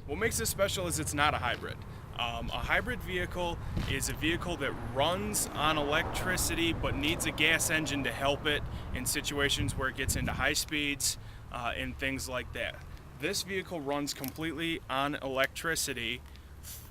What makes this special is it's not a hybrid. A hybrid vehicle is a vehicle that runs on electricity but needs a gas engine to help it in situations where it gets into high speeds and things like that. This vehicle runs completely on electricity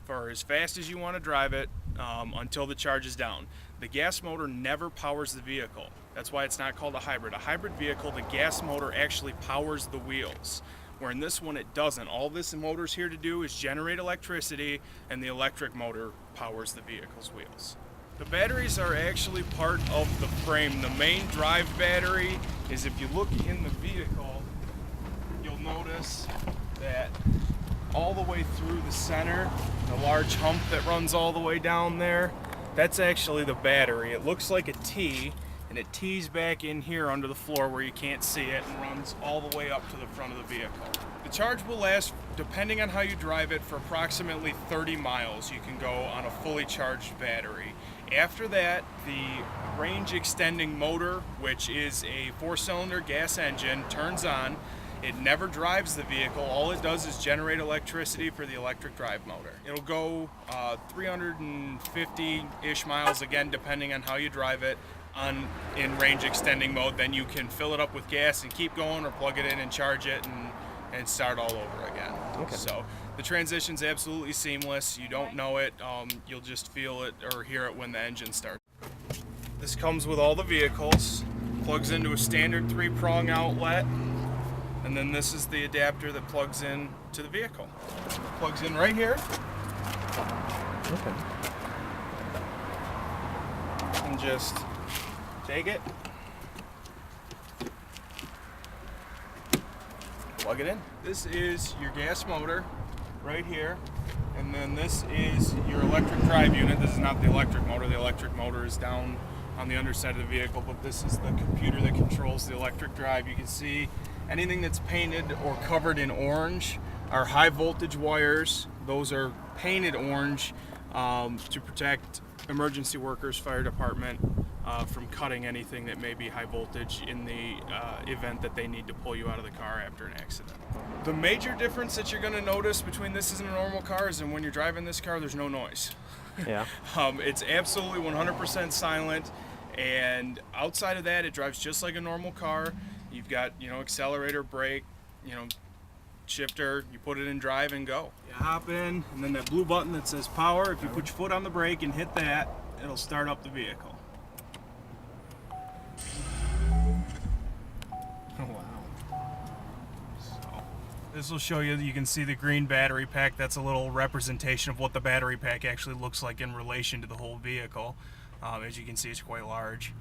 for as fast as you want to drive it until the charge is down. The gas motor never powers the vehicle. That's why it's not called a hybrid. A hybrid vehicle, the gas motor actually powers the wheels, where in this one it doesn't. All this motor's here to do is generate electricity, and the electric motor powers the vehicle's wheels. The batteries are actually part of the frame. The main drive battery is, if you look in the vehicle, you'll notice that all the way through the center, the large hump that runs all the way down there, that's actually the battery. It looks like a T, and it tees back in here under the floor where you can't see it and runs all the way up to the front of the vehicle. The charge will last, depending on how you drive it, for approximately 30 miles. You can go on a fully charged battery. After that, the range extending motor, which is a 4-cylinder gas engine, turns on. It never drives the vehicle. All it does is generate electricity for the electric drive motor. It'll go 350-ish miles, again, depending on how you drive it, in range extending mode. Then you can fill it up with gas and keep going, or plug it in and charge it and start all over again. Okay. So the transition's absolutely seamless. You don't know it. You'll just feel it or hear it when the engine starts. This comes with all the vehicles. Plugs into a standard 3-prong outlet. And then this is the adapter that plugs in to the vehicle. Plugs in right here. Okay. And just take it, plug it in. This is your gas motor right here. And then this is your electric drive unit. This is not the electric motor. The electric motor is down on the underside of the vehicle, but this is the computer that controls the electric drive. You can see anything that's painted or covered in orange are high voltage wires. Those are painted orange to protect emergency workers, fire department, from cutting anything that may be high voltage in the event that they need to pull you out of the car after an accident. The major difference that you're going to notice between this and a normal car is that when you're driving this car, there's no noise. Yeah. It's absolutely 100% silent, and outside of that, it drives just like a normal car. You've got, accelerator, brake, shifter. You put it in drive and go. You hop in, and then that blue button that says power, if you put your foot on the brake and hit that, it'll start up the vehicle. Oh, wow. So this will show you can see the green battery pack. That's a little representation of what the battery pack actually looks like in relation to the whole vehicle. As you can see, it's quite large.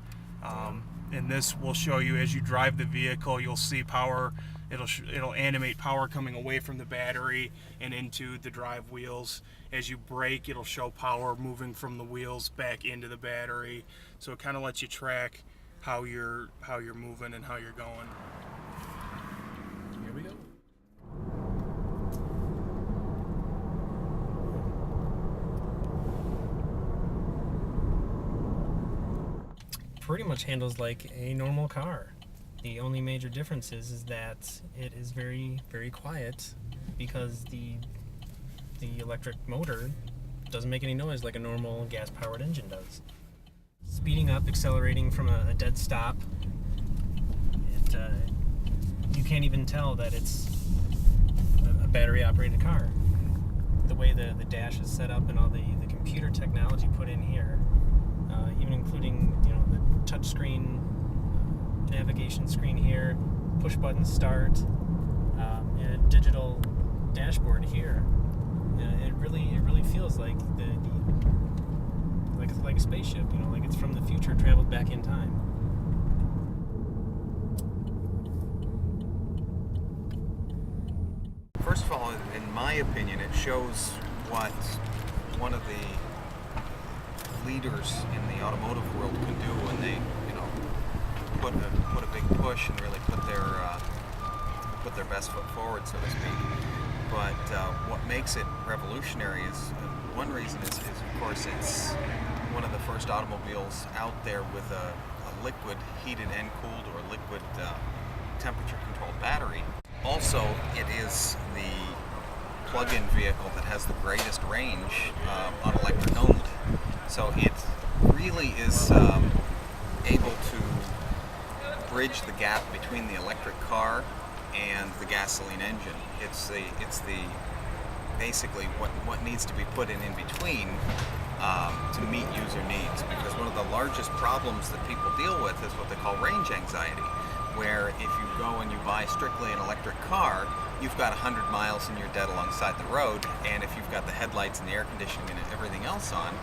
And this will show you, as you drive the vehicle, you'll see power. It'll animate power coming away from the battery and into the drive wheels. As you brake, it'll show power moving from the wheels back into the battery. So it kind of lets you track how you're moving and how you're going. Here we go. Pretty much handles like a normal car. The only major difference is that it is very, very quiet, because the electric motor doesn't make any noise like a normal gas-powered engine does. Speeding up, accelerating from a dead stop, you can't even tell that it's a battery-operated car. The way the dash is set up and all the computer technology put in here, even including the touchscreen navigation screen here, push button start, and a digital dashboard here. It really feels like like a spaceship, like it's from the future traveled back in time. First of all, in my opinion, it shows what one of the leaders in the automotive world can do when they, put a big push and really put their best foot forward, so to speak. But what makes it revolutionary is, one reason is of course, it's one of the first automobiles out there with a liquid heated and cooled, or liquid temperature controlled battery. Also, it is the plug-in vehicle that has the greatest range on electric only. So it really is able to bridge the gap between the electric car and the gasoline engine. It's the basically what needs to be put in between to meet user needs, because one of the largest problems that people deal with is what they call range anxiety, where if you go and you buy strictly an electric car, you've got 100 miles and you're dead alongside the road, and if you've got the headlights and the air conditioning and everything else on,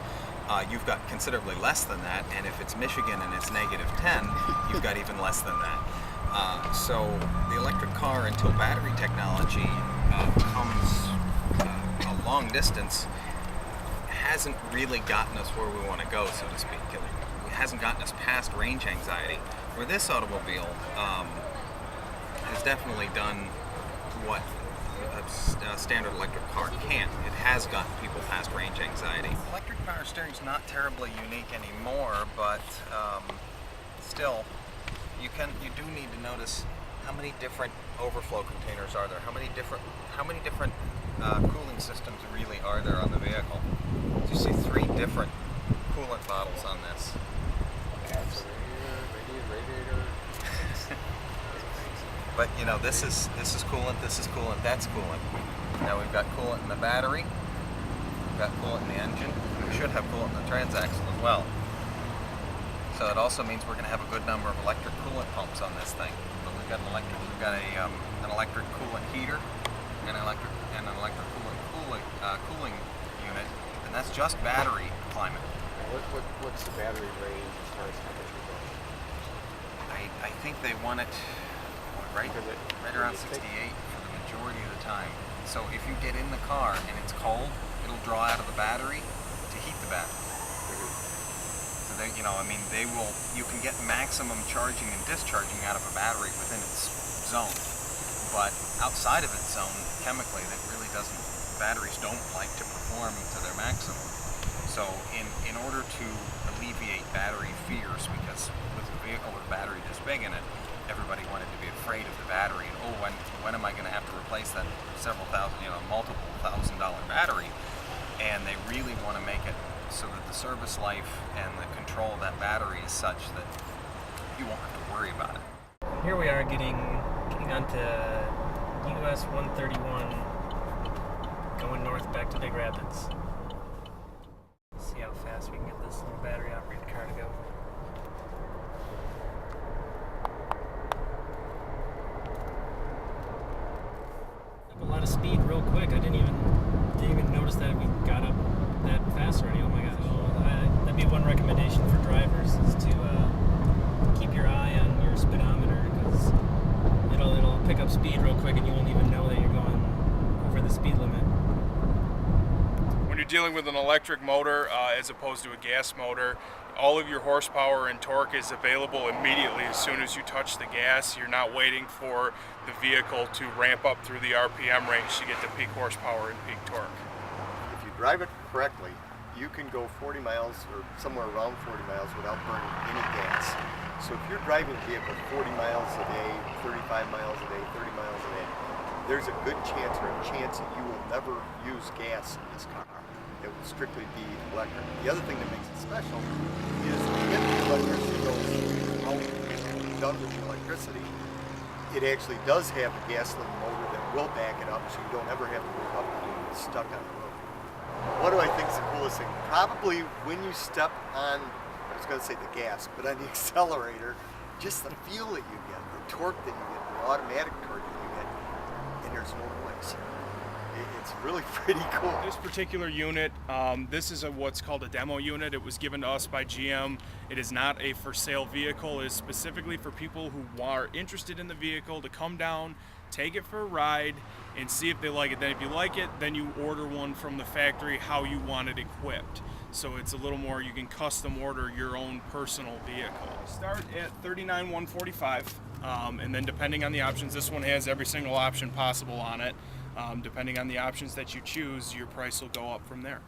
you've got considerably less than that, and if it's Michigan and it's -10, you've got even less than that. So the electric car, until battery technology comes a long distance, hasn't really gotten us where we want to go, so to speak. It hasn't gotten us past range anxiety, where this automobile has definitely done what a standard electric car can't. It has gotten people past range anxiety. Electric power steering is not terribly unique anymore, but still, you do need to notice how many different overflow containers are there. How many different cooling systems really are there on the vehicle? You see 3 different coolant bottles on this. But you know, this is coolant, this is coolant, that's coolant. Now we've got coolant in the battery, we've got coolant in the engine, we should have coolant in the transaxle as well. So it also means we're going to have a good number of electric coolant pumps on this thing. But we've got an electric coolant heater and an electric cooling unit, and that's just battery climate. What's the battery range as far as temperature goes? I think they want it right around 68 for the majority of the time. So if you get in the car and it's cold, it'll draw out of the battery to heat the battery. So they, you can get maximum charging and discharging out of a battery within its zone, but outside of its zone, chemically, batteries don't like to perform to their maximum. So in order to alleviate battery fears, because with a vehicle with a battery this big in it, everybody wanted to be afraid of the battery, and when am I going to have to replace that multiple $1,000 battery? And they really want to make it so that the service life and the control of that battery is such that you won't have to worry about it. Here we are getting onto US 131, going north back to Big Rapids. See how fast we can get this little battery operated car to go. A lot of speed real quick. I didn't even notice that we got up that fast already. Oh my gosh. That'd be one recommendation for drivers, is to keep your eye on your speedometer, because it'll pick up speed real quick and you won't even know that you're going over the speed limit. When you're dealing with an electric motor as opposed to a gas motor, all of your horsepower and torque is available immediately as soon as you touch the gas. You're not waiting for the vehicle to ramp up through the RPM range to get to peak horsepower and peak torque. If you drive it correctly, you can go 40 miles or somewhere around 40 miles without burning any gas. So if you're driving a vehicle 40 miles a day, 35 miles a day, 30 miles a day, there's a good chance that you will never use gas in this car. It will strictly be electric. The other thing that makes it special is if the electricity goes out and done with the electricity, it actually does have a gasoline motor that will back it up, so you don't ever have to worry about being stuck on the road. What do I think is the coolest thing? Probably when you step on, I was going to say the gas, but on the accelerator, just the feel that you get, the torque that you get, the automatic torque that you get, and there's no noise. It's really pretty cool. This particular unit, this is what's called a demo unit. It was given to us by GM. It is not a for sale vehicle. It is specifically for people who are interested in the vehicle to come down, take it for a ride, and see if they like it. Then if you like it, then you order one from the factory how you want it equipped. So it's a little more, you can custom order your own personal vehicle. Start at $39,145, and then depending on the options, this one has every single option possible on it. Depending on the options that you choose, your price will go up from there.